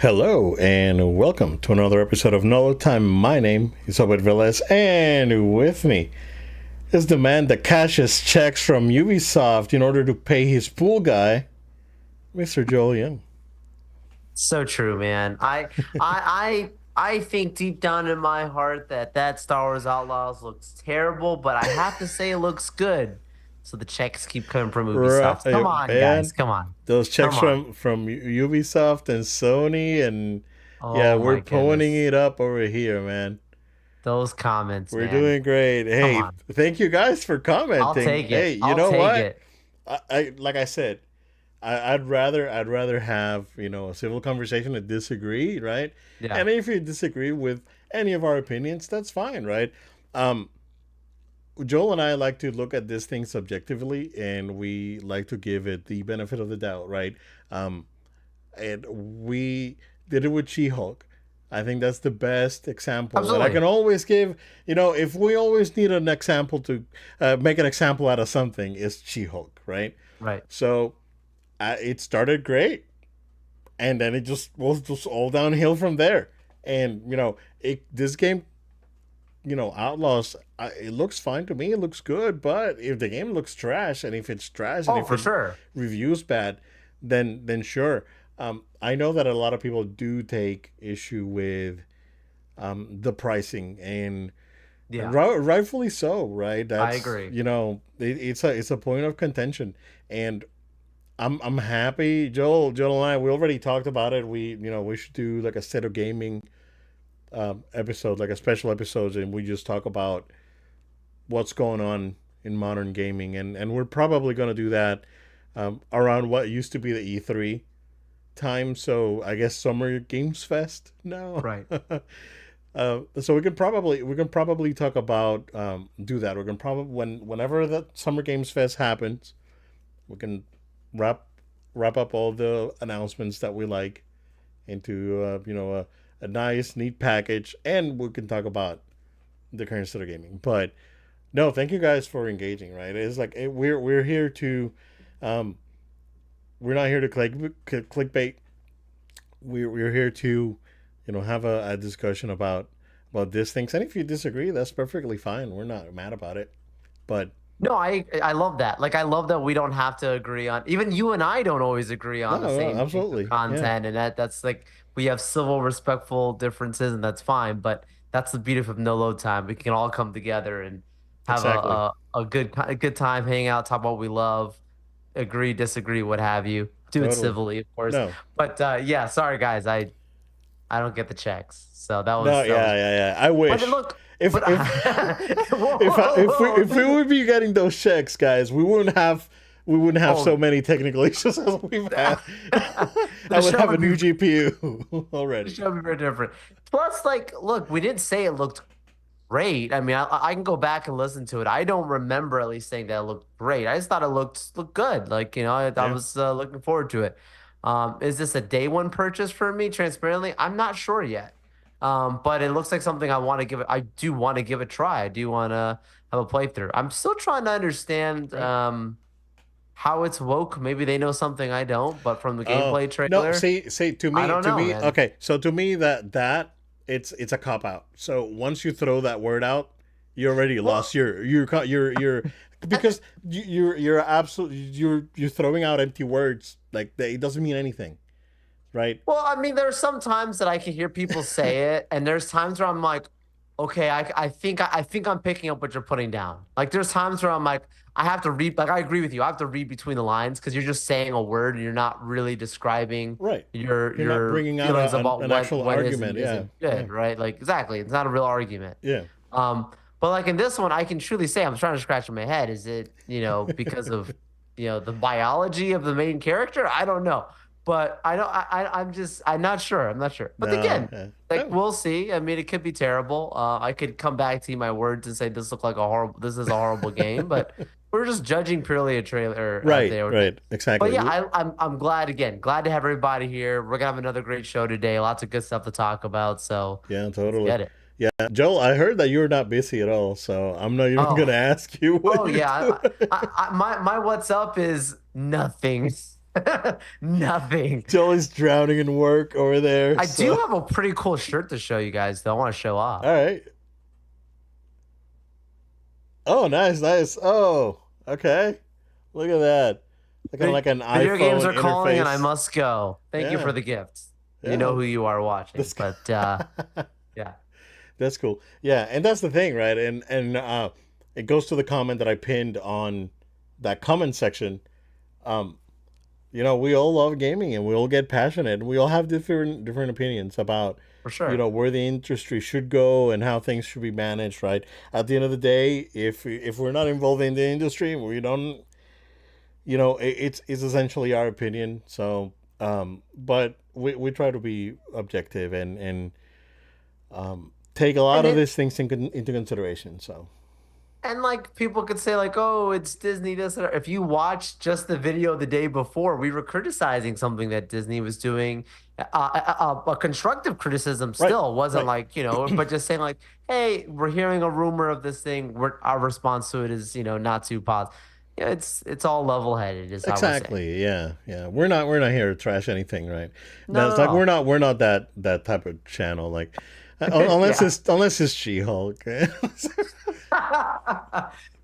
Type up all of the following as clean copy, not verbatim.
Hello and welcome to another episode of Nolo Time. My name is Obed Velez, and with me is the man that cashes checks from Ubisoft in order to pay his pool guy, Mr. Joel Young. So true, man. I think deep down in my heart that Star Wars Outlaws looks terrible, but I have to say it looks good. So the checks keep coming from Ubisoft. Come Right, on, guys. man. Come on. Those checks Come on. from Ubisoft and Sony, and yeah, Oh we're my ponying goodness. it up over here, man. Those comments, We're man. doing great. Come Hey, on. thank you guys for I'll commenting. take Hey, it. you I'll know take what? it. I like I said, I'd rather have a civil conversation and disagree, right? Yeah. And if you disagree with any of our opinions, that's fine, right? Um, Joel and I like to look at this thing subjectively, and we like to give it the benefit of the doubt, right? Um, and we did it with She-Hulk. I think that's the best example that I can Absolutely. always give. If we always need an example to make an example out of something, is She-Hulk, right? Right. So it started great, and then it just was just all downhill from there. And this game, Outlaws, it looks fine to me. It looks good, but if the game looks trash, and if it's trash, and Oh, if for it sure. reviews bad, then sure. I know that a lot of people do take issue with the pricing, and Yeah. rightfully so, right? I That's agree. it's a point of contention, and I'm happy. Joel and I, we already talked about it. We should do like a set of gaming episode, like a special episode, and we just talk about what's going on in modern gaming, and we're probably going to do that around what used to be the E3 time. So I guess Summer Games Fest now. Right. So we can probably talk about do that. We can probably whenever the Summer Games Fest happens, we can wrap wrap up all the announcements that we like into a nice neat package, and we can talk about the current state of gaming. But no, thank you guys for engaging. Right, it's like we're here to we're not here to clickbait. We're here to have a discussion about these things, and if you disagree, that's perfectly fine. We're not mad about it. But No, I love that. Like I love that we don't have to agree on even you and I don't always agree no, on the no, same piece of absolutely, yeah, content and that's like we have civil, respectful differences and that's fine. But that's the beauty of no load time. We can all come together and have exactly, a good time, hang out, talk about what we love, agree, disagree, what have you. Do it totally. civilly, of course. No, But yeah, sorry guys, I don't get the checks. So no, that was yeah, yeah, yeah. I but then wish look, if but if whoa, if we whoa, would be getting those checks, guys, we wouldn't have so whoa. many technical issues as we've had. I The would show have a would be new GPU already. show me very different. Plus, like, look, we didn't say it looked great. I mean, I can go back and listen to it. I don't remember at least saying that it looked great. I just thought it looked good. Like, I Yeah, was looking forward to it. Is this a day one purchase for me? Transparently, I'm not sure yet. But it looks like something I want to give it. I do want to give a try. I do want to have a playthrough. I'm still trying to understand right. how it's woke. Maybe they know something I don't. But from the Oh gameplay no, trailer, see to I me don't to know, me man. okay. So to me that it's a cop out. So once you throw that word out, you already lost Well, your because you're absolutely you're throwing out empty words like it doesn't mean anything, right? Well, I mean, there's some times that I can hear people say it, and there's times where I'm like, okay, I think I'm picking up what you're putting down. Like, there's times where I'm like, I have to read. Like, I agree with you. I have to read between the lines because you're just saying a word and you're not really describing Right. You're not your bringing out feelings about an actual what is argument. and Yeah. isn't Yeah. good, right? Like, exactly, it's not a real argument. Yeah. But like in this one, I can truly say I'm trying to scratch in my head. Is it, because of, the biology of the main character? I don't know. But I don't I'm not sure. I'm not sure. But No. again, Yeah. like No. we'll see. I mean, it could be terrible. I could come back to you my words and say this is a horrible game, but we're just judging purely a trailer Right. day or day. Right. But Exactly. yeah, I'm glad again. Glad to have everybody here. We're gonna have another great show today. Lots of good stuff to talk about. So Yeah. let's Totally. get it. Yeah. Joel, I heard that you're not busy at all, so I'm not even gonna Oh, ask you what oh you're yeah. doing. My what's up is nothing. Nothing. Joey's drowning in work over there. I do So, have a pretty cool shirt to show you guys, though. I want to show off. all right. Oh, nice, nice. Oh, okay. Look at that. Kind of like an Video games iPhone are calling, and I interface. must go. Thank you for Yeah, the gifts. You know yeah. who you are watching, That's but yeah, that's cool. Yeah, and that's the thing, right? And it goes to the comment that I pinned on that comment section. Um, we all love gaming and we all get passionate and we all have different opinions about for sure. where the industry should go and how things should be managed, right? At the end of the day, if we're not involved in the industry, we don't, it's essentially our opinion. So, but we try to be objective and take a lot And of it these things into consideration. So, And like people could say, like, oh, it's Disney, this or if you watch just the video the day before, we were criticizing something that Disney was doing. A constructive criticism right, still wasn't right, like, but just saying like, hey, we're hearing a rumor of this thing. Our response to it is, not too positive. Yeah, it's all level headed, is how we're saying. exactly. Yeah, yeah. We're not here to trash anything, right? Not That's at like we're all. not we're not that type of channel. Like, Yeah. unless it's She-Hulk.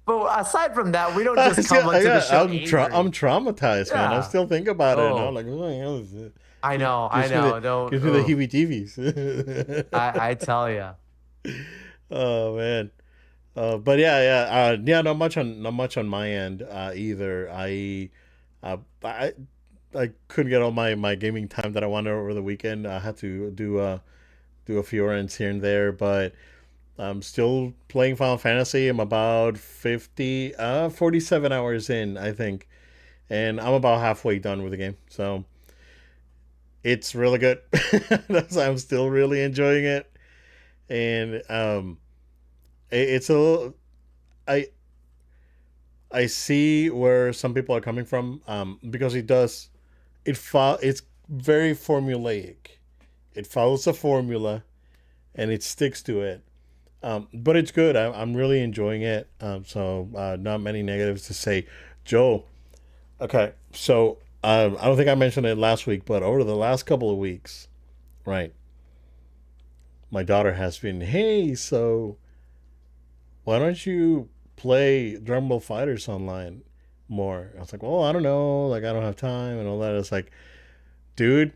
But aside from that, we don't just come onto the show I'm angry. traumatized, man. I Yeah. still think about it, and I'm Oh, like, oh, my God, I know, I gives me the know. Don't. gives me the Oh, heebie-jeebies. I tell you. Oh man. But yeah, yeah, yeah. Not much on my end either. Uh, I, I couldn't get all my gaming time that I wanted over the weekend. I had to do a few errands here and there, but I'm still playing Final Fantasy. I'm about 47 hours in, I think, and I'm about halfway done with the game. So it's really good. I'm still really enjoying it, and it's a little. I I see where some people are coming from, because it's very formulaic. It follows a formula and it sticks to it. But it's good. I'm really enjoying it. So not many negatives to say. Joe, okay. So I don't think I mentioned it last week, but over the last couple of weeks, right? My daughter has been, hey, so why don't you play Dragon Ball Fighters online more? I was like, well, I don't know. Like, I don't have time and all that. It's like, dude,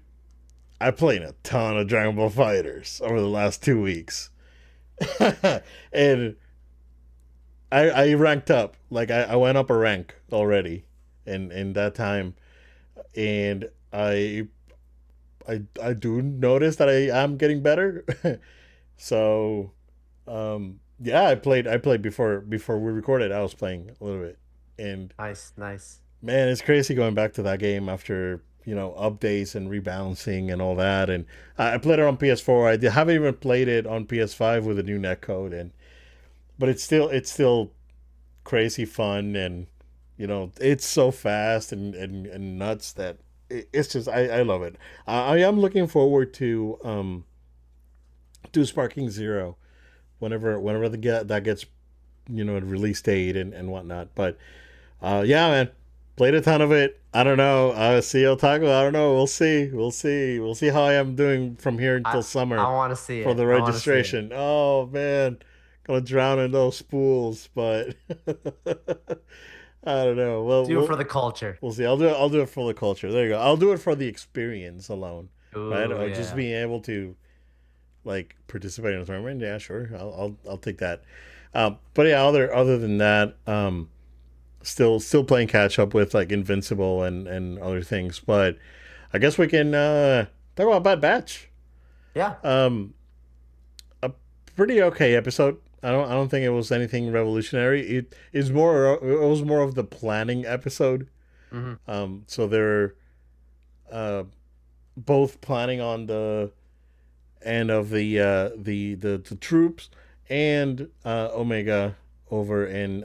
I played a ton of Dragon Ball Fighters over the last 2 weeks. And I ranked up. Like, I went up a rank already in that time. And I do notice that I am getting better. So, yeah, I played before we recorded. I was playing a little bit, and Nice, nice. man, it's crazy going back to that game after updates and rebalancing and all that. And I played it on PS4. Haven't even played it on PS5 with a new netcode, and but it's still crazy fun, and it's so fast and nuts that it's just I love it. I am looking forward to Sparking Zero whenever that gets a release date and whatnot. But yeah, man, played a ton of it. I don't know. See Otaku. I don't know. We'll see. We'll see. We'll see how I am doing from here I until I summer want to see for it. the I want to see it. registration. Oh man, gonna drown in those spools, but I don't know. Well, Do it for the culture. we'll see. I'll do it for the culture. There you go. I'll do it for the experience alone, right? Ooh, Or just yeah. being able to like participate in a tournament. Yeah, sure. I'll take that. But yeah, other than that, still playing catch up with like Invincible and other things. But I guess we can talk about Bad Batch. Yeah. Um, a pretty okay episode. I don't think it was anything revolutionary. It was more of the planning episode. Hmm. So they're uh, both planning on the end of the troops and Omega over in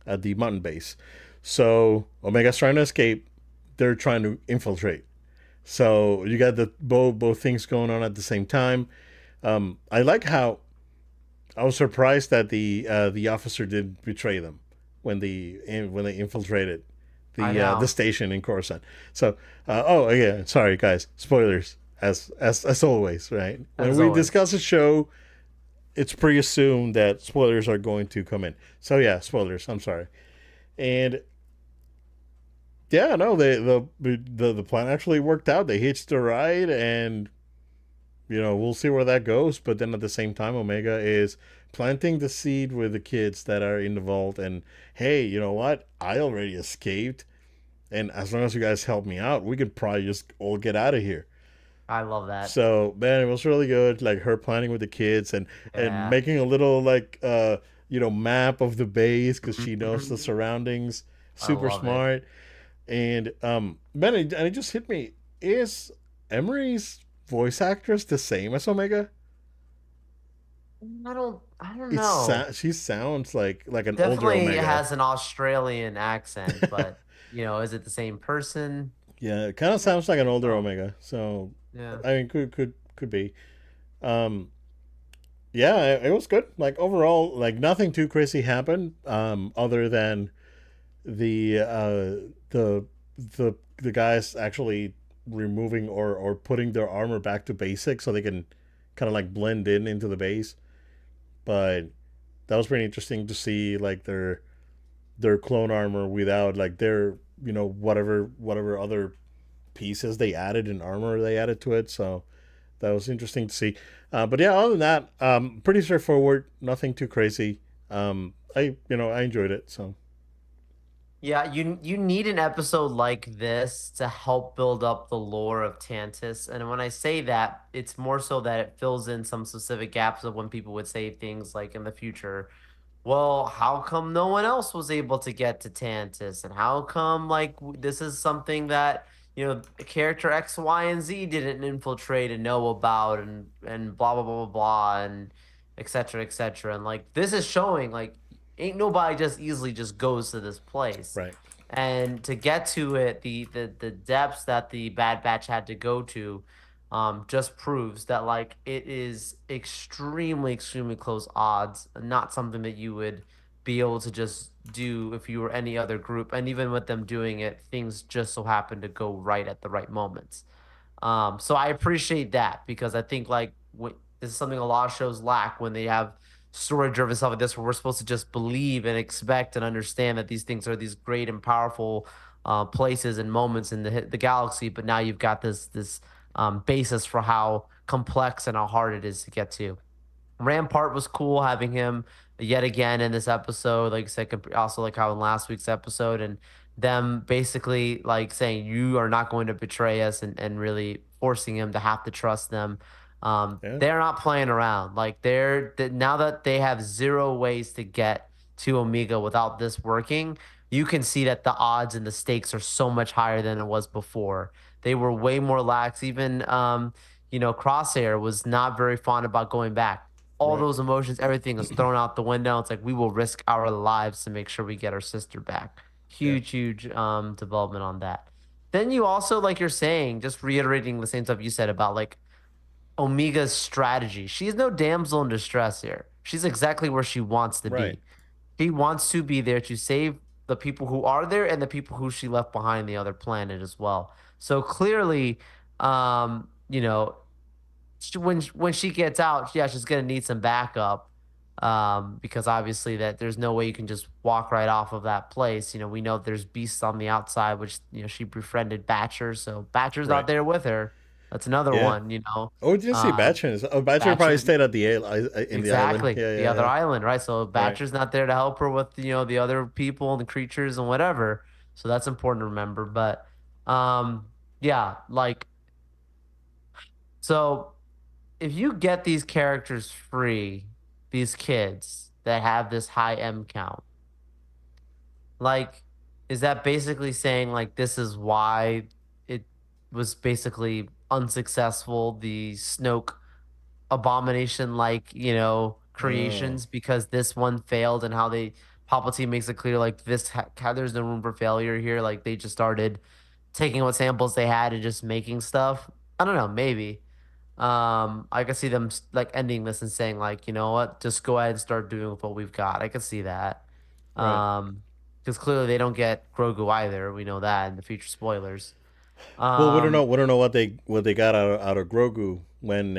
at the mountain base. So Omega's trying to escape. They're trying to infiltrate. So you got the both things going on at the same time. I like how I was surprised that the officer did betray them when they infiltrated I the know. station in Coruscant. So, oh yeah, sorry guys, spoilers as always, right? When As we always. discuss a show, it's pretty assumed that spoilers are going to come in. So yeah, spoilers. I'm sorry. And yeah, no, the plan actually worked out. They hitched a ride, and we'll see where that goes. But then at the same time, Omega is planting the seed with the kids that are in the vault. And hey, you know what? I already escaped, and as long as you guys help me out, we could probably just all get out of here. I love that. So man, it was really good. Like her planning with the kids and Yeah. making a little like map of the base because she knows the Mhm. surroundings. I Super love it. smart. And man, it just hit me. Is Emery's voice actress the same as Omega? I don't know. She sounds like an older Definitely Omega. has an Australian accent, but is it the same person? Yeah, it kind of sounds like an older So, Omega. So yeah. I mean, could be. Um, yeah, it was good. Like overall, like nothing too crazy happened. Other than the the guys actually removing or putting their armor back to basic so they can kind of like blend in into the base. But that was pretty interesting to see like their clone armor without like their whatever other pieces they added in armor they added to it. So that was interesting to see. But yeah, other than that, pretty straightforward. Nothing too crazy. I enjoyed it. So Yeah, you need an episode like this to help build up the lore of Tantus. And when I say that, it's more so that it fills in some specific gaps of when people would say things like in the future, well, how come no one else was able to get to Tantus? And how come like this is something that, character X, Y, and Z didn't infiltrate and know about and blah blah blah blah blah and et cetera, et cetera. And like this is showing like ain't nobody just easily just goes to this place. right, And to get to it, the depths that the Bad Batch had to go to, just proves that like it is extremely close odds, not something that you would be able to just do if you were any other group. And even with them doing it, things just so happen to go right at the right moments. So I appreciate that because I think like this is something a lot of shows lack when they have story driven stuff like this, where we're supposed to just believe and expect and understand that these things are these great and powerful places and moments in the galaxy. But now you've got this basis for how complex and how hard it is to get to. Rampart was cool having him yet again in this episode. Like I said, also like how in last week's episode, and them basically like saying you are not going to betray us, and really forcing him to have to trust them. yeah, They're not playing around. Like now that they have zero ways to get to Omega without this working, you can see that the odds and the stakes are so much higher than it was before. They were way more lax. Even Crosshair was not very fond about going back. All right, those emotions, everything is thrown out the window. It's like we will risk our lives to make sure we get our sister back. yeah, Huge development on that. Then you also, like you're saying, just reiterating the same stuff you said about like Omega's strategy. She's no damsel in distress here. She's exactly where she wants to right, be. She wants to be there to save the people who are there and the people who she left behind the other planet as well. So clearly, when she gets out, yeah, she's gonna need some backup, because obviously that there's no way you can just walk right off of that place. We know there's beasts on the outside, which she befriended Batcher, so Batcher's not right. there with her. That's another Yeah. one. Oh, we didn't see Um, Batchin. Oh, Batchin probably Batcher's stayed at in the island. exactly Yeah, the yeah, other yeah. island, right? So Right. Batcher's not there to help her with the other people and the creatures and whatever. So that's important to remember. But yeah, like so if you get these characters free, these kids that have this high M count, like, is that basically saying like this is why it was basically unsuccessful? The Snoke abomination, like Oh, creations, because this one failed, and how they Palpatine makes it clear like there's no room for failure here. Like they just started taking what samples they had and just making stuff. I don't know, maybe. I could see them like ending this and saying like, you know what, just go ahead and start doing with what we've got. I could see that. right. Um, because clearly they don't get Grogu either. We know that in the future spoilers. Well, Um, we don't know what they got out of Grogu when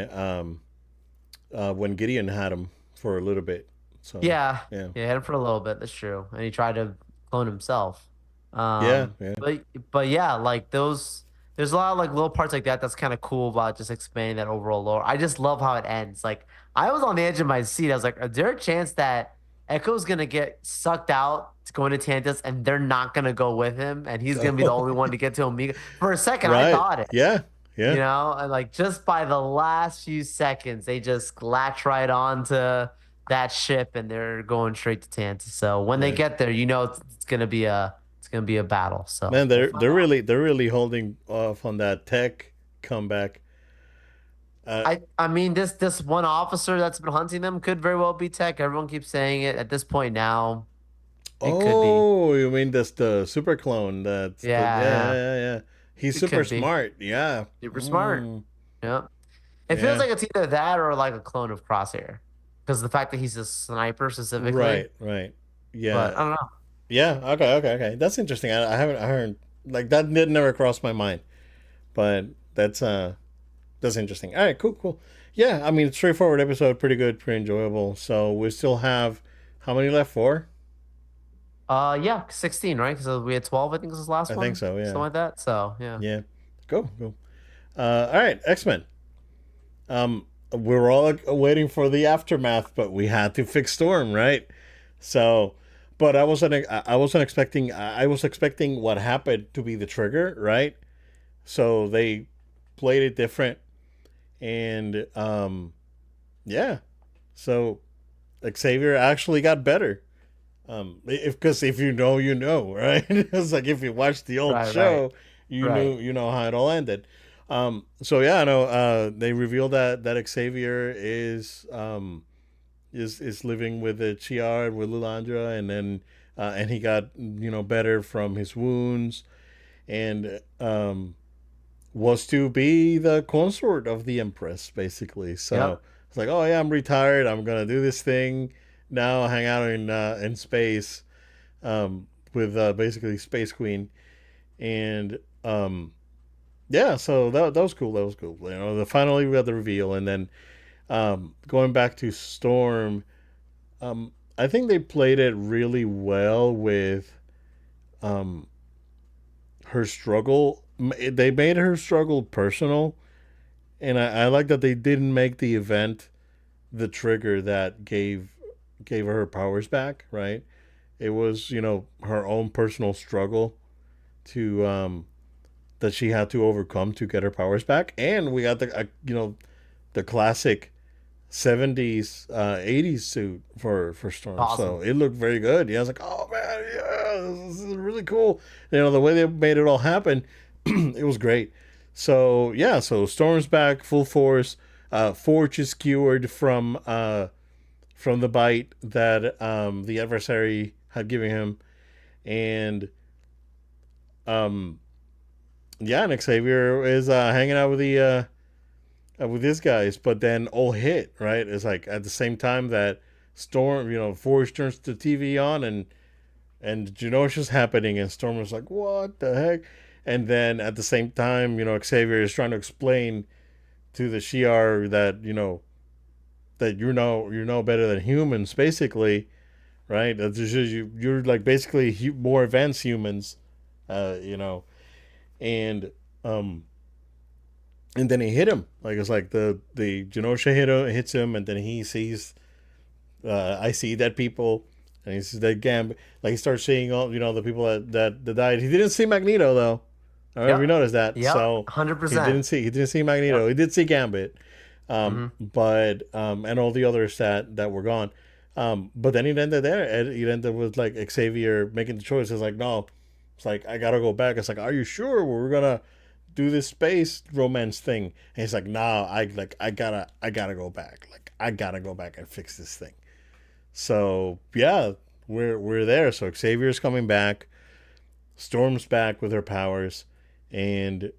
Gideon had him for a little bit. So yeah, yeah, yeah, had him for a little bit. That's true, and he tried to clone himself. yeah, Um, yeah. but but yeah, like those. There's a lot of like little parts like that that's kind of cool about just expanding that overall lore. I just love how it ends. Like I was on the edge of my seat. I was like, is there a chance that Echo's gonna get sucked out to go into Tantus and they're not gonna go with him and he's gonna be the only one to get to Omega? For a second, I Right. thought it. Yeah. You Yeah. know, and like just by the last few seconds, they just latch right onto that ship and they're going straight to Tantus. So when they Yeah. get there, you know it's gonna be a battle. So Man, we'll find out. they're really holding off on that tech comeback. Uh, I mean this one officer that's been hunting them could very well be Tech. Everyone keeps saying it. At this point now, it could be. oh, you mean that's the super clone? That's the Yeah, yeah. yeah. He's It super could be. smart. Yeah. Super smart. Mm, Yeah. It feels yeah. like it's either that or like a clone of Crosshair. Because the fact that he's a sniper specifically. Right. Right. But Yeah. I don't know. Yeah. Okay. Okay. Okay. That's interesting. I haven't like that did never crossed my mind, but that's interesting. All right. Cool. Cool. Yeah. I mean, straightforward episode, pretty good, pretty enjoyable. So we still have how many left? Four. Yeah, 16, right? Because we had 12, I think was his last I think one. so. Something Yeah. like that. So yeah. Yeah. Go. Go. All right, X Men. We were all waiting for the aftermath, but we had to fix Storm, right? So, but I wasn't expecting. I was expecting what happened to be the trigger, right? So they played it different, and yeah. So Xavier actually got better. If because if you know, you know, right? It's like if you watched the old Right, right, show, right. you know how it all ended. So yeah, I know. They revealed that Xavier is living with the Chiar with Lilandra, and he got better from his wounds, and was to be the consort of the Empress, basically. So Yep. it's like, oh yeah, I'm retired. I'm gonna do this thing now, hang out in space with basically Space Queen, and yeah, so that was cool. That was cool. Finally we got the reveal, and then going back to Storm, I think they played it really well with um, her struggle. They made her struggle personal, and I like that they didn't make the event the trigger that gave her powers back. Right? It was her own personal struggle to that she had to overcome to get her powers back, and we got the classic 70s 80s suit for Storm, so Awesome. it looked very good. Yeah, I was like, oh man, yeah, this is really cool. The way they made it all happen, it was great. So yeah, so Storm's back full force. Forge is cured from the bite that the adversary had given him, and um yeah, and Xavier is hanging out with these guys, but then all hit right. It's like at the same time that Storm, Forge turns the TV on, and Genosha's happening, and Storm is like, "What the heck?" And then at the same time, Xavier is trying to explain to the Shi'ar that that you know better than humans, basically, right? You're like basically more advanced humans, you know, and um and then he hit him. Like it's like the Genosha hits him, and then he sees I see dead people, and he sees dead Gambit. Like he starts seeing all the people that died. He didn't see Magneto though. I don't know if you Yep. noticed that. Yep. So 100%. he didn't see Magneto. Yep. He did see Gambit, Hmm. but and all the others that were gone. But then it ended there. It ended with like Xavier making the choice. It's like no, it's like I gotta go back. It's like, are you sure we're gonna do this space romance thing? And he's like, nah, I gotta go back. Like I gotta go back and fix this thing. So yeah, we're there. So Xavier's coming back. Storm's back with her powers, and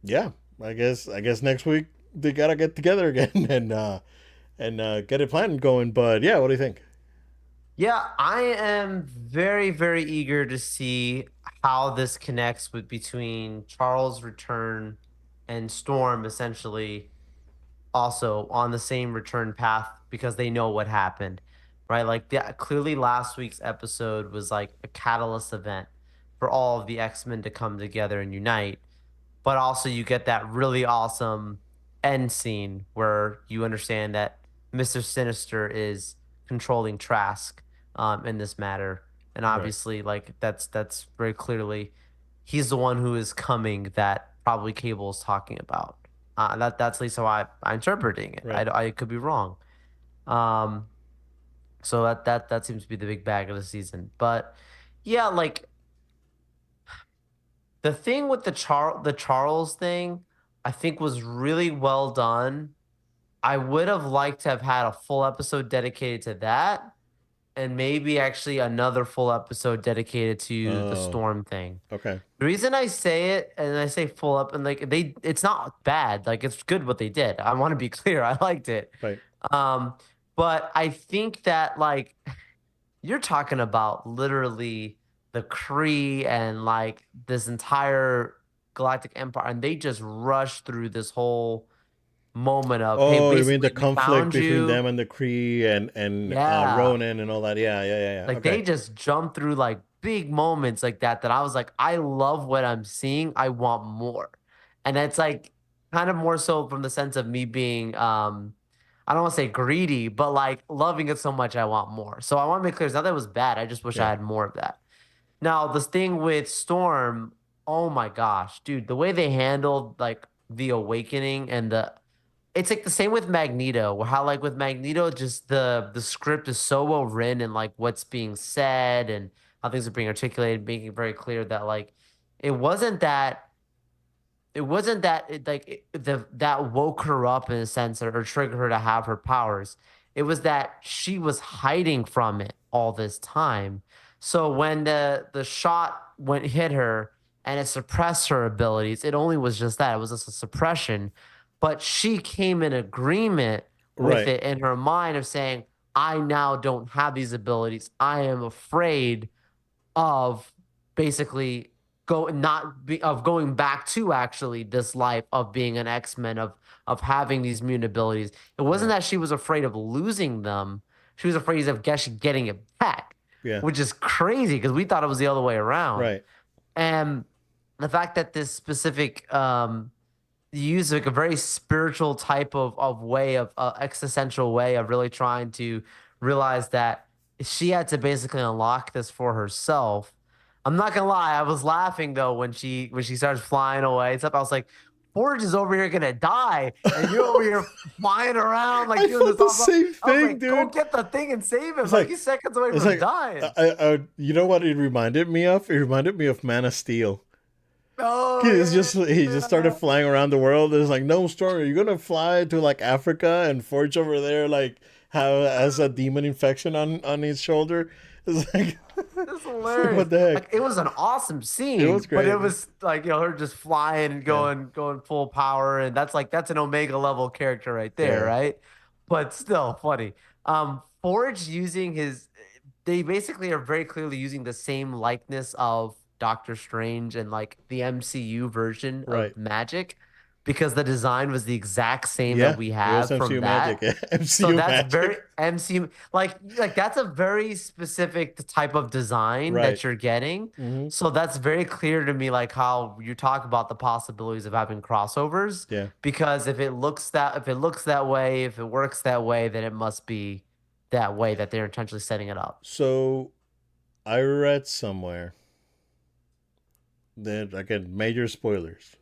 yeah, I guess next week they gotta get together again and get a plan going. But yeah, what do you think? Yeah, I am very, very eager to see how this connects with between Charles' return and Storm essentially also on the same return path because they know what happened, right? Like clearly last week's episode was like a catalyst event for all of the X-Men to come together and unite, but also you get that really awesome end scene where you understand that Mr. Sinister is controlling Trask in this matter, and Right. obviously, like that's very clearly he's the one who is coming that probably Cable is talking about. That's at least how I'm interpreting it. Right. I could be wrong. Um, so that seems to be the big bag of the season, but yeah, like the thing with the Charles thing, I think was really well done. I would have liked to have had a full episode dedicated to that, and maybe actually another full episode dedicated to the Oh. Storm thing. Okay. The reason I say it and I say full up and like it's not bad. Like it's good what they did. I want to be clear. I liked it. Right. Um, but I think that like you're talking about literally the Kree and like this entire galactic empire, and they just rush through this whole moment of, hey, Oh, you mean the basically, we conflict found between them you. and the Kree and Yeah. Ronan and all that? Yeah. Yeah. Yeah. Yeah. Like they Okay. just jump through like big moments like that I was like, I love what I'm seeing. I want more. And it's like kind of more so from the sense of me being I don't want to say greedy, but like loving it so much I want more. So I want to make clear it's not that it was bad. I just wish I Yeah. had more of that. Now, this thing with Storm, oh my gosh, dude, the way they handled like the awakening and the it's like the same with Magneto, where how like with Magneto, just the script is so well written and like what's being said and how things are being articulated, making it very clear that like it wasn't that that woke her up in a sense or triggered her to have her powers. It was that she was hiding from it all this time. So when the shot went hit her and it suppressed her abilities, it only was just that. It was just a suppression. But she came in agreement with Right. it in her mind of saying, I now don't have these abilities. I am afraid of basically go not be of going back to actually this life of being an X-Men of having these mutant abilities. It wasn't Yeah. that she was afraid of losing them. She was afraid of actually getting it back, Yeah. which is crazy because we thought it was the other way around. Right. And the fact that this specific use like a very spiritual type of way of existential way of really trying to realize that she had to basically unlock this for herself. I'm not gonna lie, I was laughing though when she starts flying away and stuff. I was like, Forge is over here gonna die, and you're over here flying around like I doing thought this the awesome. same I was thing, like, go dude. get the thing and save him. It's Like like he's seconds away it's from like dying. you know what it reminded me of? It reminded me of Man of Steel. Oh It's just he yeah, just started yeah. flying around the world. It's like, no, Storm, you're gonna fly to like Africa and Forge over there like have has a demon infection on his shoulder. It's like, It's it's like hilarious. what the heck? Like it was an awesome It was scene, but it great. was like her just flying and Yeah, going full power, and that's an Omega level character right there, yeah, right? But still funny. Forge using his, they basically are very clearly using the same likeness of Doctor Strange and like the MCU version right. of magic, because the design was the exact same that Yeah, we it was have from MCU magic. that. So MCU that's very magic. MCU like that's a very specific type of design Right. that you're getting. Mm-hmm. So that's very clear to me like how you talk about the possibilities of having crossovers Yeah. because if it looks that way, if it works that way, then it must be that way that they're intentionally setting it up. So I read somewhere that again, major spoilers,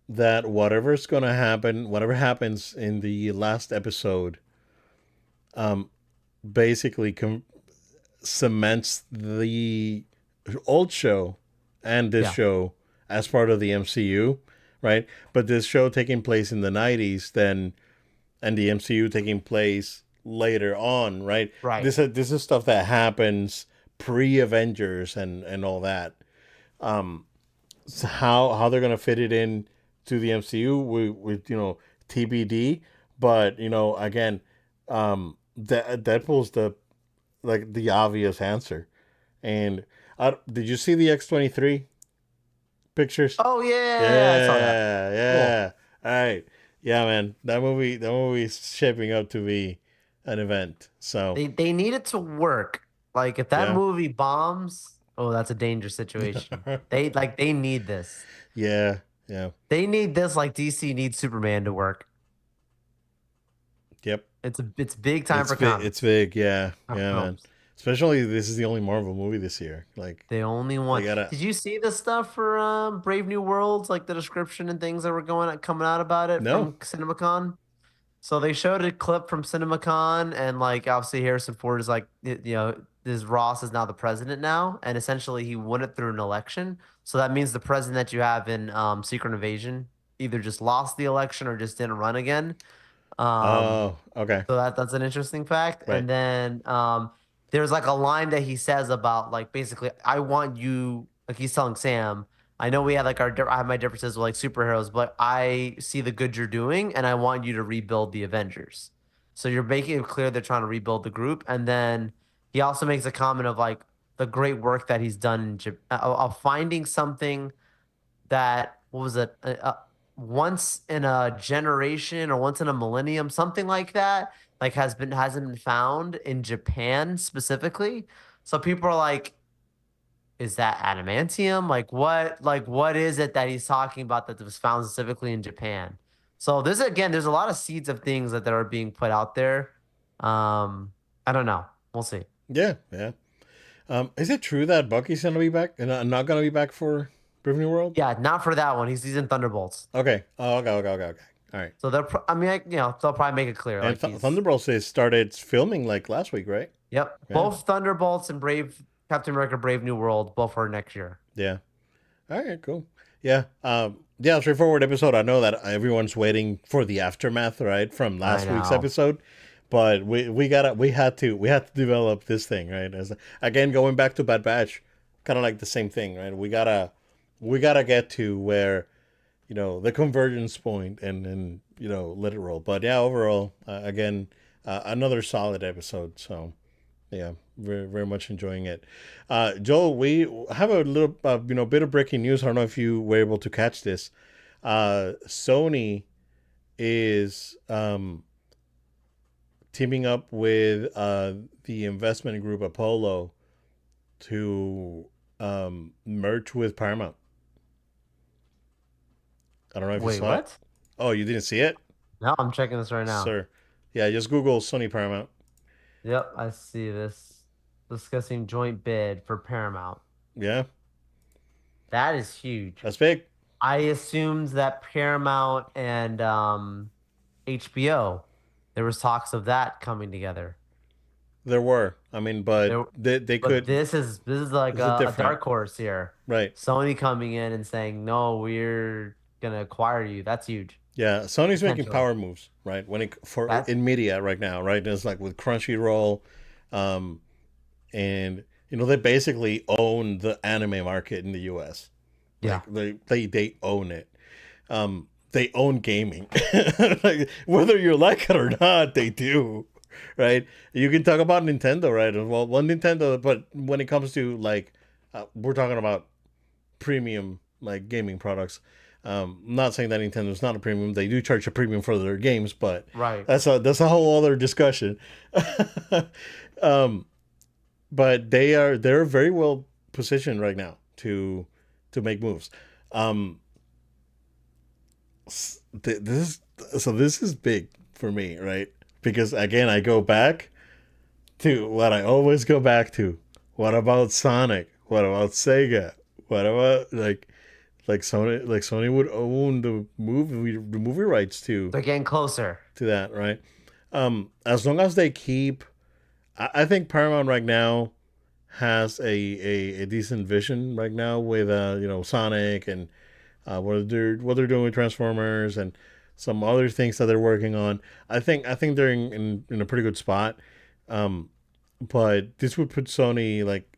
that whatever's gonna happen, whatever happens in the last episode, um, basically cements the old show and this Yeah. show as part of the MCU, right? But this show taking place in the '90s, then and the MCU taking place later on, right? Right. This is stuff that happens pre Avengers and all that. Um, so how they're gonna fit it in to the MCU with TBD. But again, Deadpool's the like the obvious answer. And did you see the X-23 pictures? Oh yeah, I saw that. Yeah, Cool. yeah. All right. Yeah, man. That movie's shaping up to be an event. So, They need it to work. Like if that yeah. movie bombs, oh, that's a dangerous situation. They need this. Yeah, yeah. They need this like DC needs Superman to work. Yep. It's big time for It's comics, big. Yeah. not Yeah, man. films. Especially this is the only Marvel movie this year. Like The only they one. gotta Did you see the stuff for Brave New Worlds, like the description and things that were coming out about it no. from CinemaCon? So they showed a clip from CinemaCon, and like obviously Harrison Ford is like this Ross is now the president now, and essentially he won it through an election. So that means the president that you have in Secret Invasion either just lost the election or just didn't run again. Um, Oh, okay. so that's an interesting fact. Right. And then there's like a line that he says about like basically I want you like he's telling Sam, I know we had like I have my differences with like superheroes, but I see the good you're doing and I want you to rebuild the Avengers. So you're making it clear they're trying to rebuild the group. And then he also makes a comment of like the great work that he's done in of finding something that what was it once in a generation or once in a millennium, something like that, like hasn't been found in Japan specifically. So people are like, is that adamantium? Like what is it that he's talking about that was found specifically in Japan? So there's again, there's a lot of seeds of things that are being put out there. I don't know. We'll see. Yeah, yeah. Is it true that Bucky's gonna be back and not gonna be back for Brave New World? Yeah, not for that one. He's in Thunderbolts. Okay. Oh, okay, okay, okay, okay. All right. So I mean, they'll probably make it clear And like he's. Thunderbolts is started filming like last week, right? Yep. Yeah. Both Thunderbolts and Captain America Brave New World both are next year. Yeah. All right. Cool. Yeah. Yeah. Straightforward episode. I know that everyone's waiting for the aftermath, right, from I last week's know. episode, but we had to develop this thing, right? As again, going back to Bad Batch, kind of like the same thing, right? We gotta get to where the convergence point and let it roll. But yeah, overall, again, another solid episode. So yeah, very very much enjoying it. Joel, we have a little bit of breaking news. I don't know if you were able to catch this. Sony is teaming up with the investment group Apollo to merge with Paramount. I don't know if you Wait, saw it. what? Oh, you didn't see it? No, I'm checking this right now. Sir. Yeah, just Google Sony Paramount. Yep, I see this. Discussing joint bid for Paramount. Yeah, That is huge. that's big. I assumed that Paramount and HBO, there was talks of that coming together. There were. I mean, but There, they but could. this is like This is a different, dark horse here. right? Sony coming in and saying, "No, we're gonna acquire you." That's huge. Yeah, Sony's making Potentially. power moves, right? When it for That's in media right now, right? It's like with Crunchyroll, um, and they basically own the anime market in the U.S. yeah. Like they own it. They own gaming, like, whether you like it or not, they do, right? You can talk about Nintendo, right? Well, Nintendo, but when it comes to like, we're talking about premium like gaming products. I'm not saying that Nintendo's not a premium; they do charge a premium for their games, but Right. that's a whole other discussion. um, but they're very well positioned right now to make moves. Um, this is big for me, right? Because again, I go back to what I always go back to. What about Sonic? What about Sega? What about Sony would own the movie rights They're getting closer. to that, right? As long as they keep, I think Paramount right now has a decent vision right now with Sonic and what they're doing with Transformers and some other things that they're working on. I think they're in a pretty good spot. Um, but this would put Sony like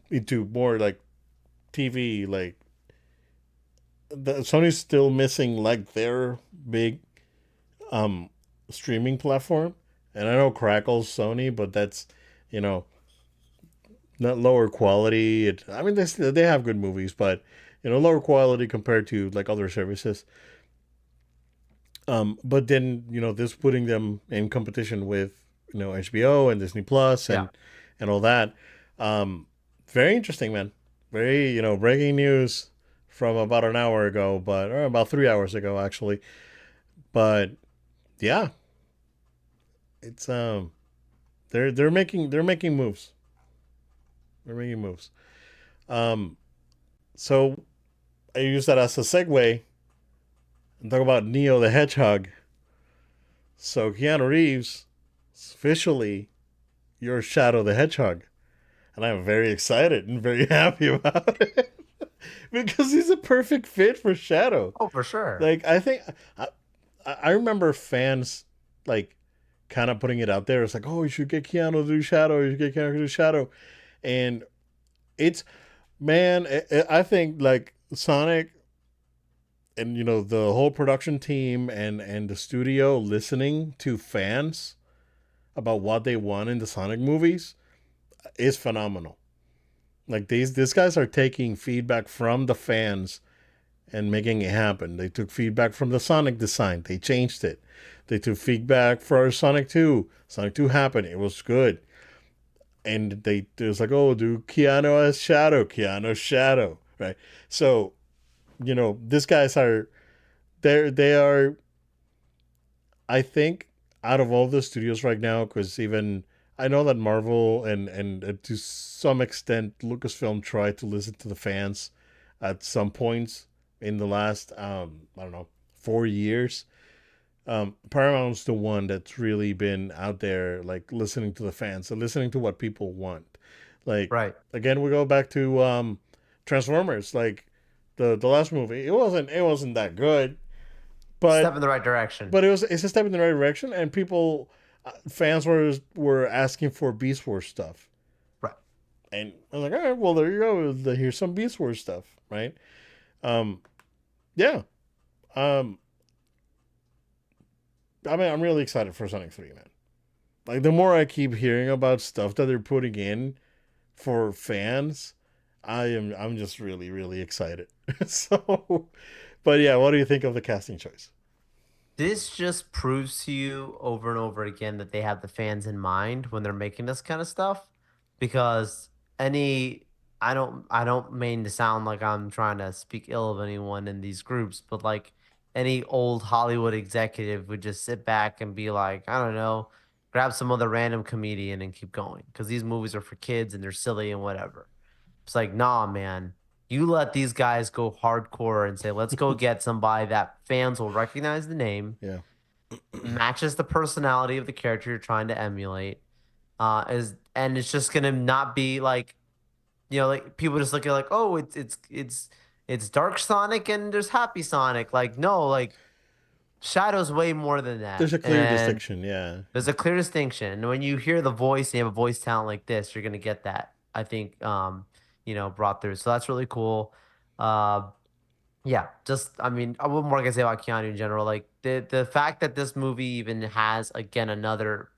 into more like TV. Like Sony's still missing like their big um streaming platform. And I know Crackle's Sony, but you know, not lower quality. I mean, they have good movies, but lower quality compared to like other services. But then this putting them in competition with HBO and Disney Plus Yeah. and all that. Um, Very interesting, man. Very breaking news from about an hour ago, but or about 3 hours ago actually. But yeah, it's they're making moves. They're making moves. Um, so I use that as a segue and talk about Neo the Hedgehog. So Keanu Reeves is officially your Shadow the Hedgehog, and I'm very excited and very happy about it because he's a perfect fit for Shadow. Oh, for sure. Like I, I remember fans like kind of putting it out there. It's like, oh, you should get Keanu to do Shadow. You should get Keanu to do Shadow, and it's man, I think like Sonic and the whole production team and the studio listening to fans about what they want in the Sonic movies is phenomenal. Like these guys are taking feedback from the fans and making it happen. They took feedback from the Sonic design. They changed it. They took feedback for Sonic 2. Sonic 2 happened. It was good. And it was like, oh, do Keanu as Shadow, Keanu Shadow, right? So, these guys are they are I think out of all the studios right now, because even I know that Marvel and to some extent Lucasfilm tried to listen to the fans at some points in the last I don't know 4 years. Paramount's the one that's really been out there, like listening to the fans and listening to what people want. Like Right. again, we go back to Transformers. Like the last movie, it wasn't that good, Step but in the right direction. it's a step in the right direction, and people fans were asking for Beast Wars stuff, Right. and I was like, all right, well there you go. Here's some Beast Wars stuff, right? Um, yeah. Um, I mean, I'm really excited for Sonic 3, man. Like the more I keep hearing about stuff that they're putting in for fans, I'm just really really excited. So, but yeah, what do you think of the casting choice? This just proves to you over and over again that they have the fans in mind when they're making this kind of stuff. Because any, I don't mean to sound like I'm trying to speak ill of anyone in these groups, but like any old Hollywood executive would just sit back and be like, I don't know, grab some other random comedian and keep going. Because these movies are for kids and they're silly and whatever. It's like, nah, man. You let these guys go hardcore and say, let's go get somebody that fans will recognize the name, Yeah, matches the personality of the character you're trying to emulate. Is and it's just gonna not be like, like people just look at like, oh, it's Dark Sonic and there's Happy Sonic. Like, no, like Shadow's way more than there's that. a clear And distinction. Yeah, there's a clear distinction. And when you hear the voice and you have a voice talent like this, you're gonna get that. I think brought through. So that's really cool. Uh yeah, just I mean, what more can I say about Keanu in general? Like the fact that this movie even has again another,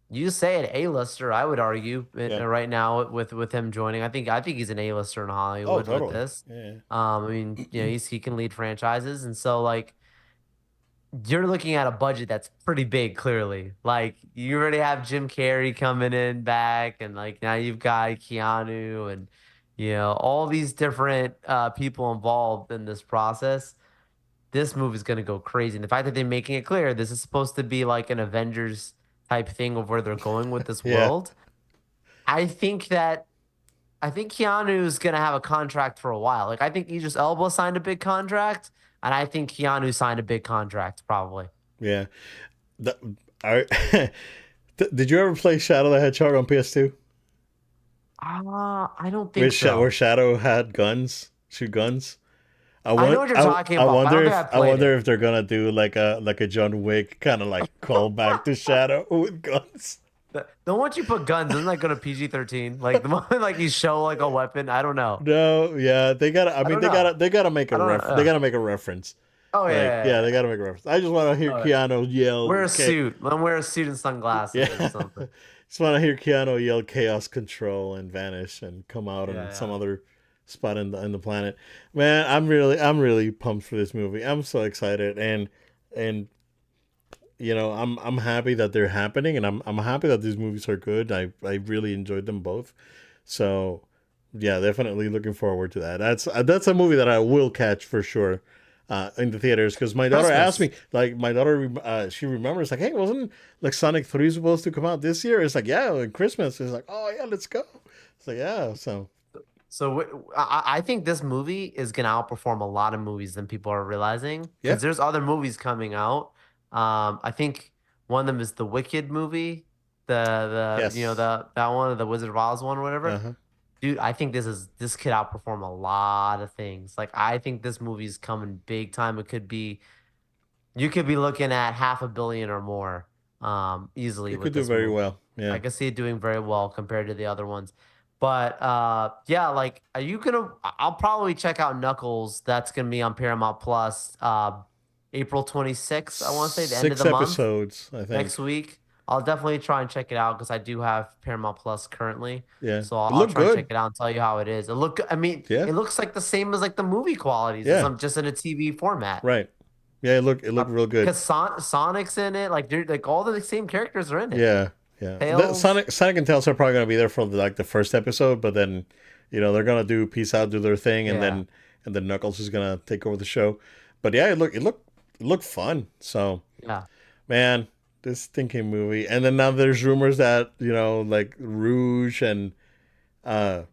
you say an A-lister, I would argue yeah. right now with him joining. I think he's an A-lister in Oh, Hollywood with totally. this. Yeah, I mean, he can lead franchises, and so like you're looking at a budget that's pretty big, clearly. Like you already have Jim Carrey coming in back, and like now you've got Keanu and all these different people involved in this process. This movie's gonna go crazy. And the fact that they're making it clear this is supposed to be like an Avengers type thing of where they're going with this yeah, world. I think that I think Keanu's gonna have a contract for a while. Like I think Idris Elba signed a big contract, and I think Keanu signed a big contract probably. yeah. The, I, did you ever play Shadow the Hedgehog on PS2? I don't Where, think Where so. Shadow had guns, shoot guns. I know what you're talking I about, but I wonder don't think I if played it. they're gonna do like a John Wick kind of like call back to Shadow with guns. The once you put guns, isn't that go to PG-13? Like the moment like you show like a weapon, I don't know. No, yeah, they gotta. I I mean, don't know. they gotta make I a don't They know. gotta make a reference. Oh yeah, Like, yeah, yeah, they gotta make a reference. I just want to hear yeah. Keanu yell, Wear a "Okay, suit. Let him wear a suit and yeah." sunglasses or something. Just want to hear Keanu yell "Chaos Control" and vanish and come out Yeah, on some yeah. other spot in the planet. Man, I'm really pumped for this movie. I'm so excited, and I'm happy that they're happening, and I'm happy that these movies are good. I really enjoyed them both. So yeah, definitely looking forward to that. That's a movie that I will catch for sure. In the theaters, because my daughter asked me, Christmas. like my daughter, she remembers, like, hey, wasn't like Sonic 3 supposed to come out this year? It's like, yeah, on Christmas. It's like, oh yeah, let's go. It's like, yeah, so So I think this movie is gonna outperform a lot of movies than people are realizing yeah, because there's other movies coming out. I think one of them is the Wicked movie, the yes, that one, the Wizard of Oz one, or uh whatever. huh. Dude, I think this could outperform a lot of things. Like I think this movie's coming big time. It could be you could be looking at 500 million or more, easily It with could do this very movie. well. Yeah, I can see it doing very well compared to the other ones. But yeah, like, are you gonna? I'll probably check out Knuckles. That's gonna be on Paramount Plus, April 26th. I want to say the end of six the month episodes, I next think. week. I'll definitely try and check it out because I do have Paramount Plus currently. Yeah, So I'll, it I'll looked try and check good. it out and tell you how it is. I mean, Yeah, it looks like the same as like the movie qualities, as yeah, I'm just in a TV format. right. Yeah, it looked real good. Because Sonic's in it, like like all the same characters are in it. Yeah, yeah. The Tails, Sonic and Tails are probably gonna be there for like the first episode, but then, they're gonna do peace out, do their thing, and yeah, then Knuckles is gonna take over the show. But yeah, it looked fun. So yeah. man, this thinking movie, and then now there's rumors that like Rouge uh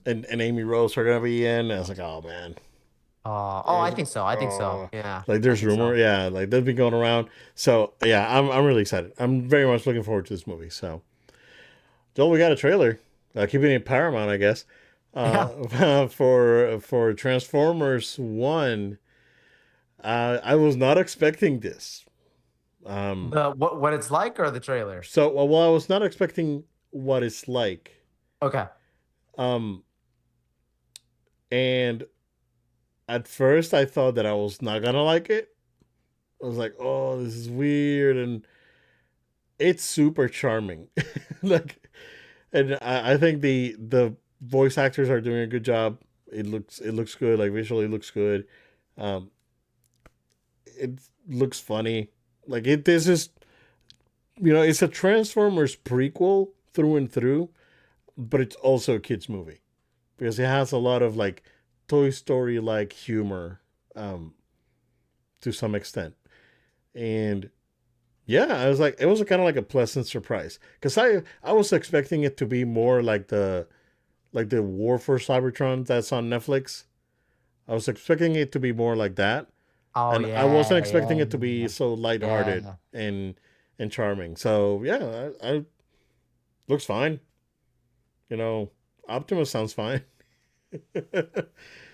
and Amy Rose are gonna be in. And I was like, oh man, Oh, I think so. I think so. oh, Yeah, like I there's think rumor, so. yeah, like they've been going around. So yeah, I'm really excited. I'm very much looking forward to this movie. So Joel, we got a trailer. Keeping it Paramount, I guess. Yeah. For Transformers One, I was not expecting this. Um, The what it's like or the trailer? well, I was not expecting what it's like. Okay. Um, and at first, I thought that I was not gonna like it. I was like, "Oh, this is weird," and it's super charming. Like, and I think the voice actors are doing a good job. It looks good. Like visually, it looks good. Um, it looks funny. Like this is it's a Transformers prequel through and through, but it's also a kids movie because it has a lot of like Toy Story like humor, um, to some extent. And yeah, I was like, it was kind of like a pleasant surprise because I was expecting it to be more like the War for Cybertron that's on Netflix. I was expecting it to be more like that, Oh and I wasn't yeah, expecting yeah, it to be so lighthearted yeah. and charming. So yeah, I looks fine. You know, Optimus sounds fine.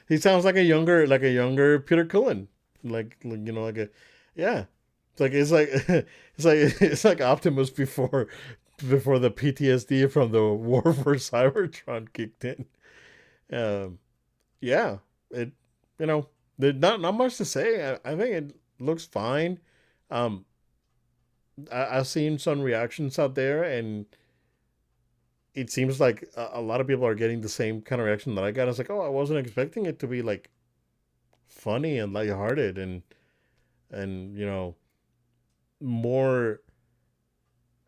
He sounds like a younger Peter Cullen, like a yeah. It's like it's like Optimus before the PTSD from the War for Cybertron kicked in. Um, yeah, it there's not much to say. I think it looks fine. Um, I've seen some reactions out there, and it seems like a lot of people are getting the same kind of reaction that I got. I was like, oh, I wasn't expecting it to be like funny and lighthearted and more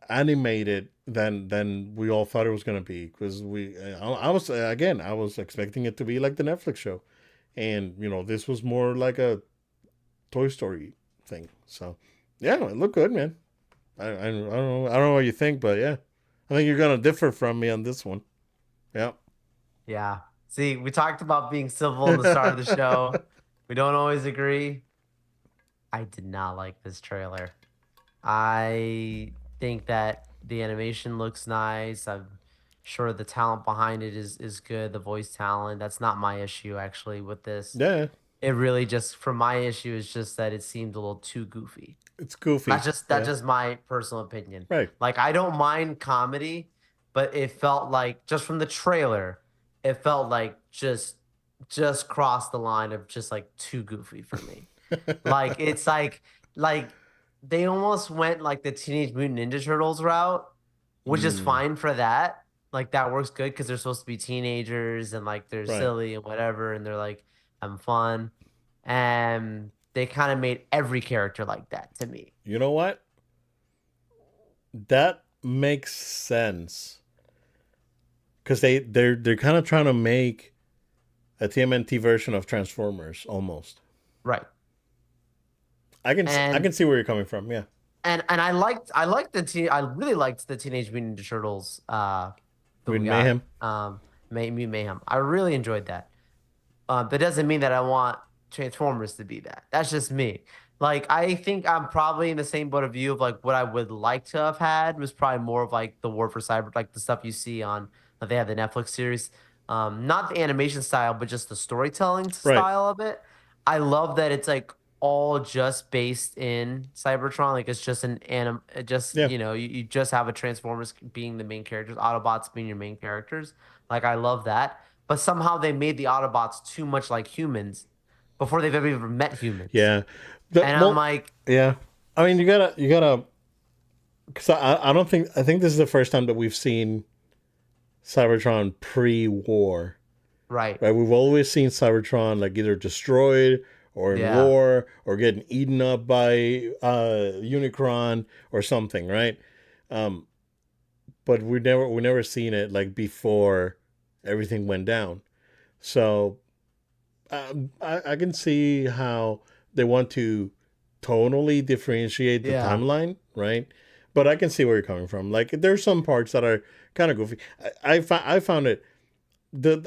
animated than we all thought it was gonna be because I was expecting it to be like the Netflix show, and this was more like a Toy Story thing. So yeah, it looked good, man. I don't know what you think, but yeah, I think you're gonna differ from me on this one. Yeah. Yeah. See, we talked about being civil in the start of the show. We don't always agree. I did not like this trailer. I think that the animation looks nice. I'm sure the talent behind it is good, the voice talent. That's not my issue actually with this. Yeah, It really just for my issue is just that it seemed a little too goofy. it's That's goofy. just that's Yeah. just my personal opinion. Right. Like I don't mind comedy, but it felt like just from the trailer, it felt like just crossed the line of just like too goofy for me. Like it's like they almost went like the Teenage Mutant Ninja Turtles route which is Mm, fine for that. Like that works good because they're supposed to be teenagers and like they're right. silly and whatever, and they're like having fun. And they kind of made every character like that to me. You know what? That makes sense because they're kind of trying to make a TMNT version of Transformers almost. Right. I And can see where you're coming from. Yeah, and I really liked the Teenage Mutant Ninja Turtles that we Mutant got Mayhem. Mayhem. I really enjoyed that. That doesn't mean that I want Transformers to be that. That's just me. Like I think I'm probably in the same boat of you of like what I would like to have had was probably more of like the War for Cyber, like the stuff you see on they have the Netflix series. Not the animation style, but just the storytelling Right. style of it. I love that it's like all just based in Cybertron. Like it's just just Yeah. you just have a Transformers being the main characters, Autobots being your main characters. Like I love that. But somehow they made the Autobots too much like humans before they've ever even met humans. Yeah. The And I'm well, like, yeah. I mean, you gotta because I don't think I think this is the first time that we've seen Cybertron pre-war. right. Right? We've always seen Cybertron like either destroyed or in Yeah. war or getting eaten up by Unicron or something, right? Um, but we never seen it like before everything went down. So I can see how they want to tonally differentiate the Yeah. timeline, right? But I can see where you're coming from. Like there's some parts that are kind of goofy. I found it.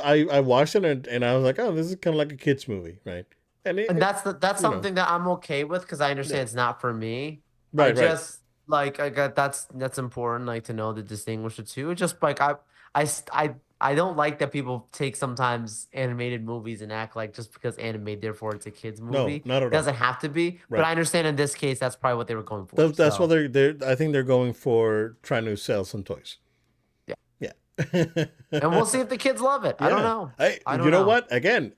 I watched it and I was like, oh, this is kind of like a kids movie, right? And And that's you know, something that I'm okay with because I yeah, understand it's not for me. I right, right. just like I got that's important like to know to distinguish the two. It's just like I st- I don't like that people take sometimes animated movies and act like just because animated therefore it's a kids No, movie. not It at all. doesn't have to be, but Right. I understand in this case that's probably what they were going for. That's what So they're. I think they're going for trying to sell some toys. yeah. Yeah. And we'll see if the kids love it. I don't Yeah. know. I. I don't You know know. what? Again,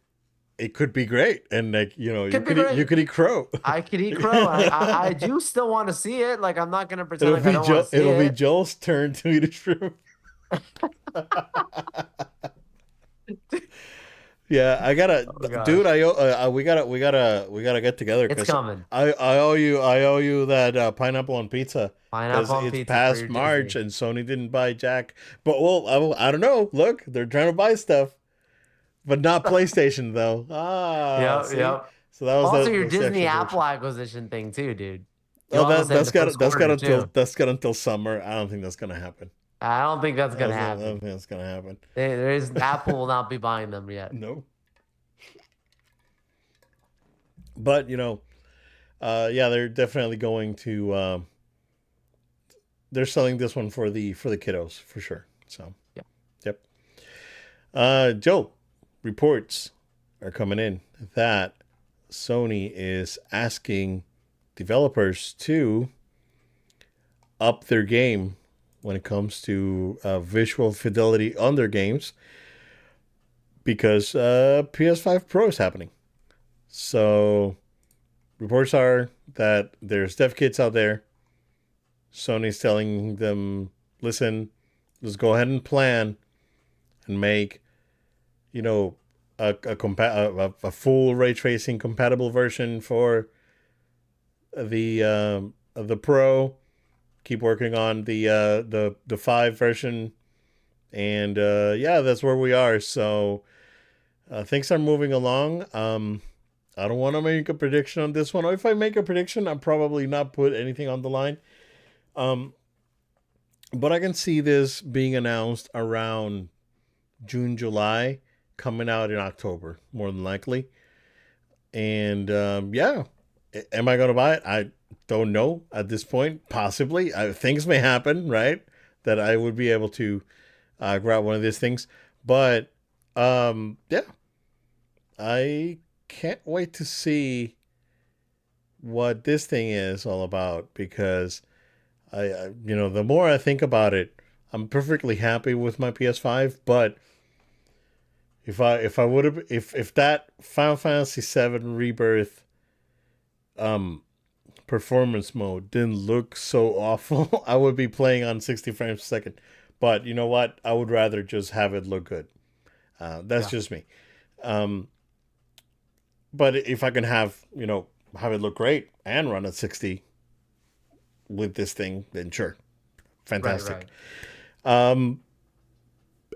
it could be great, and like Could be you great. could eat crow. I could eat crow. I do still want to see it. Like I'm not gonna pretend It'll like I be don't want to see It'll be it. Joel's turn to eat a shroom. Yeah, I gotta, Oh dude. gosh, We gotta get together it's because coming. I owe you that pineapple on pizza because Pineapple on it's pizza for past your March Disney. and Sony didn't buy Jack. But well, I don't know. Look, they're trying to buy stuff, but not PlayStation though. Ah, Yep, see. yep. So that was Also, your that's the Disney extra Apple bullshit. acquisition thing too, dude. You Oh, also said the first quarter too. that's got until summer. I don't think that's gonna happen. I don't think that's gonna I don't happen. think that's gonna happen. There is Apple will not be buying them yet. No, but yeah, they're definitely going to. They're selling this one for the kiddos for sure. So, Yeah. yep. Joe, reports are coming in that Sony is asking developers to up their game when it comes to visual fidelity on their games because PS5 Pro is happening. So reports are that there's dev kits out there. Sony's telling them, listen, let's go ahead and plan and make, you know, a full ray tracing compatible version for the Pro. Keep working on the 5 version, and yeah, that's where we are. So things are moving along. I don't want to make a prediction on this one. Or if I make a prediction, I'll probably not put anything on the line. Um, but I can see this being announced around June, July, coming out in October, more than likely. And yeah, am I going to buy it? I don't know at this point. Possibly. Things may happen, right? That I would be able to grab one of these things. But yeah, I can't wait to see what this thing is all about because the more I think about it, I'm perfectly happy with my PS5. But if I would have if that Final Fantasy VII Rebirth um performance mode didn't look so awful, I would be playing on 60 frames per second. But you know what? I would rather just have it look good. That's Yeah. just me. Um, but if I can have, have it look great and run at 60 with this thing, then sure, Right. fantastic. Right. Um,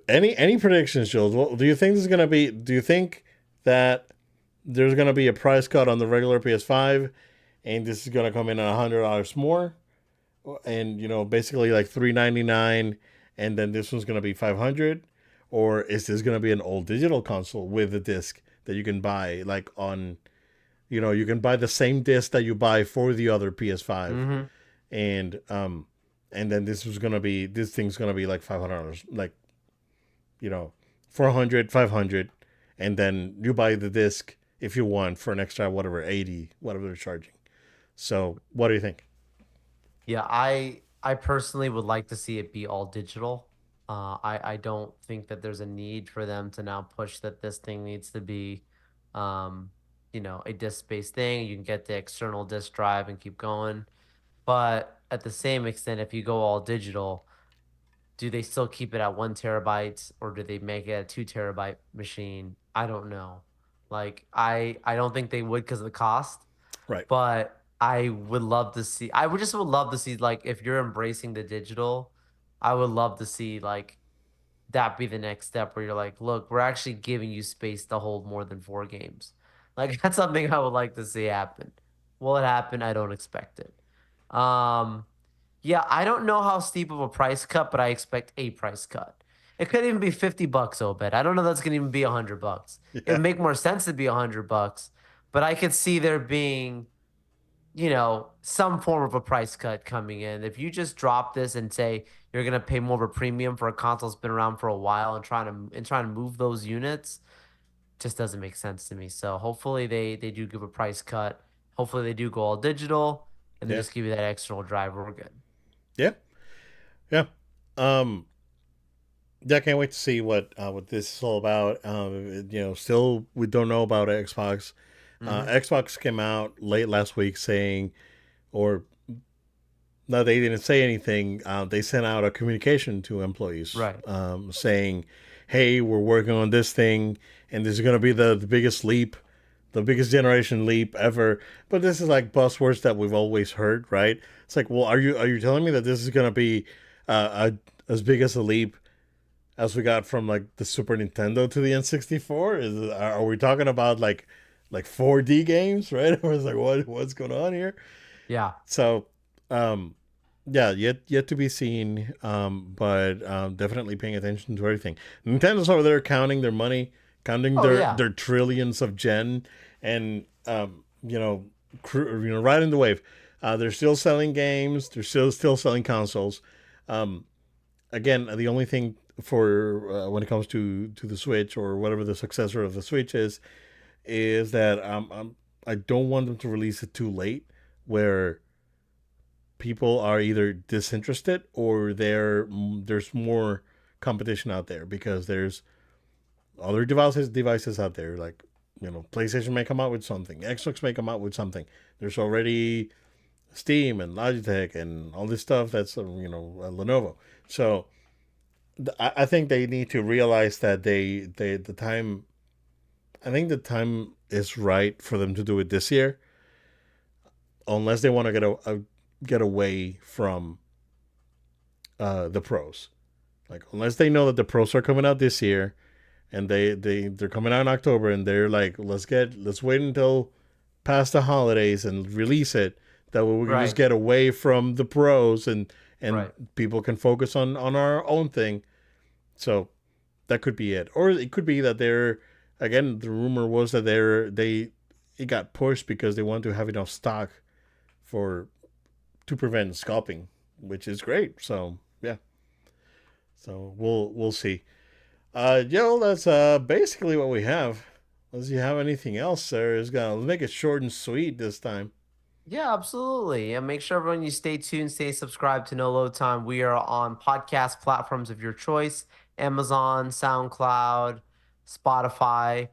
any predictions, Jules? What do you think this is gonna be? Do you think that there's gonna be a price cut on the regular PS5, and this is gonna come in at $100 more, and basically like $399, and then this one's gonna be 500, or is this gonna be an old digital console with a disc that you can buy like on, you can buy the same disc that you buy for the other PS5, Mm-hmm. and and then this thing's gonna be like $500, like you know 400, 500, and then you buy the disc if you want for an extra whatever 80, whatever they're charging. So what do you think? Yeah, I personally would like to see it be all digital. I don't think that there's a need for them to now push that this thing needs to be, um, a disk-based thing. You can get the external disk drive and keep going. But at the same extent, if you go all digital, do they still keep it at 1 terabyte or do they make it a 2 terabyte machine? I don't know. Like I don't think they would because of the cost, Right. but I would love to see. I would love to see like if you're embracing the digital, I would love to see like that be the next step where you're like, look, we're actually giving you space to hold more than 4 games. Like that's something I would like to see happen. Will it happen? I don't expect it. Um, yeah, I don't know how steep of a price cut, but I expect a price cut. It could even be $50, Obed. I don't know that's gonna even be $100. It would Yeah. make more sense to be $100, but I could see there being some form of a price cut coming in. If you just drop this and say you're gonna pay more of a premium for a console that's been around for a while and trying to move those units, just doesn't make sense to me. So hopefully they do give a price cut. Hopefully they do go all digital and then Yeah. just give you that external drive. We're good. Yeah. Yeah. um yeah, I can't wait to see what this is all about. Still we don't know about Xbox. Mm-hmm. Xbox came out late last week saying, or no, they didn't say anything. They sent out a communication to employees, Right. saying, "Hey, we're working on this thing, and this is going to be the biggest leap, the biggest generation leap ever." But this is like buzzwords that we've always heard, right? It's like, well, are you telling me that this is going to be as big as a leap as we got from like the Super Nintendo to the N64? Are we talking about like 4D games, right? I was like, what's going on here? Yeah. So, um, yeah, yet to be seen. But definitely paying attention to everything. Nintendo's over there counting their money, counting Oh their yeah. their trillions of gen, and riding the wave. They're still selling games. They're still selling consoles. Um, Again, the only thing for when it comes to the Switch or whatever the successor of the Switch is that I don't want them to release it too late, where people are either disinterested or there's more competition out there, because there's other devices out there, like PlayStation may come out with something, Xbox may come out with something. There's already Steam and Logitech and all this stuff that's Lenovo. So I think they need to realize that the time. I think the time is right for them to do it this year, unless they want to get away from the pros. Like, unless they know that the pros are coming out this year, and they're coming out in October, and they're like, let's wait until past the holidays and release it. That way we can just Right. get away from the pros, and Right. people can focus on our own thing. So that could be it, or it could be that they're, again, the rumor was that they it got pushed because they want to have enough stock for to prevent scalping, which is great. So yeah, so we'll see. Yo, that's basically what we have. Unless you have anything else, sir, is gonna make it short and sweet this time. Yeah, absolutely. And make sure everyone you stay tuned, stay subscribed to No Load Time. We are on podcast platforms of your choice: Amazon, SoundCloud, Spotify.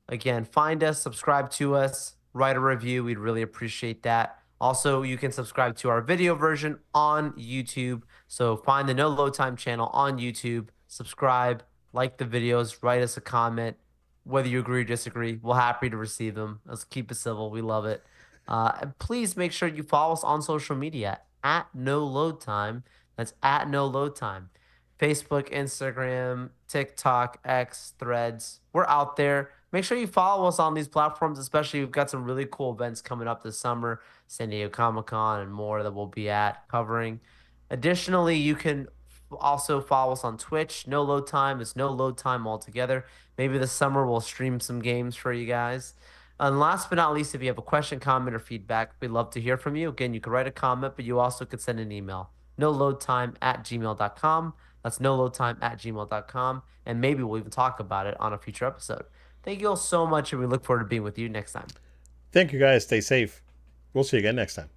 Again, find us, subscribe to us, write a review. We'd really appreciate that. Also, you can subscribe to our video version on YouTube. So find the No Load Time channel on YouTube, subscribe, like the videos, write us a comment. Whether you agree or disagree, we're happy to receive them. Let's keep it civil. We love it. And please make sure you follow us on social media at No Load Time. That's at No Load Time. Facebook, Instagram, TikTok, X, Threads. We're out there. Make sure you follow us on these platforms, especially we've got some really cool events coming up this summer, San Diego Comic Con and more that we'll be at covering. Additionally, you can also follow us on Twitch. No Load Time is No Load Time altogether. Maybe this summer we'll stream some games for you guys. And last but not least, if you have a question, comment, or feedback, we'd love to hear from you. Again, you can write a comment, but you also could send an email. noloadtime@gmail.com. That's noloadtime@gmail.com. And maybe we'll even talk about it on a future episode. Thank you all so much, and we look forward to being with you next time. Thank you guys. Stay safe. We'll see you again next time.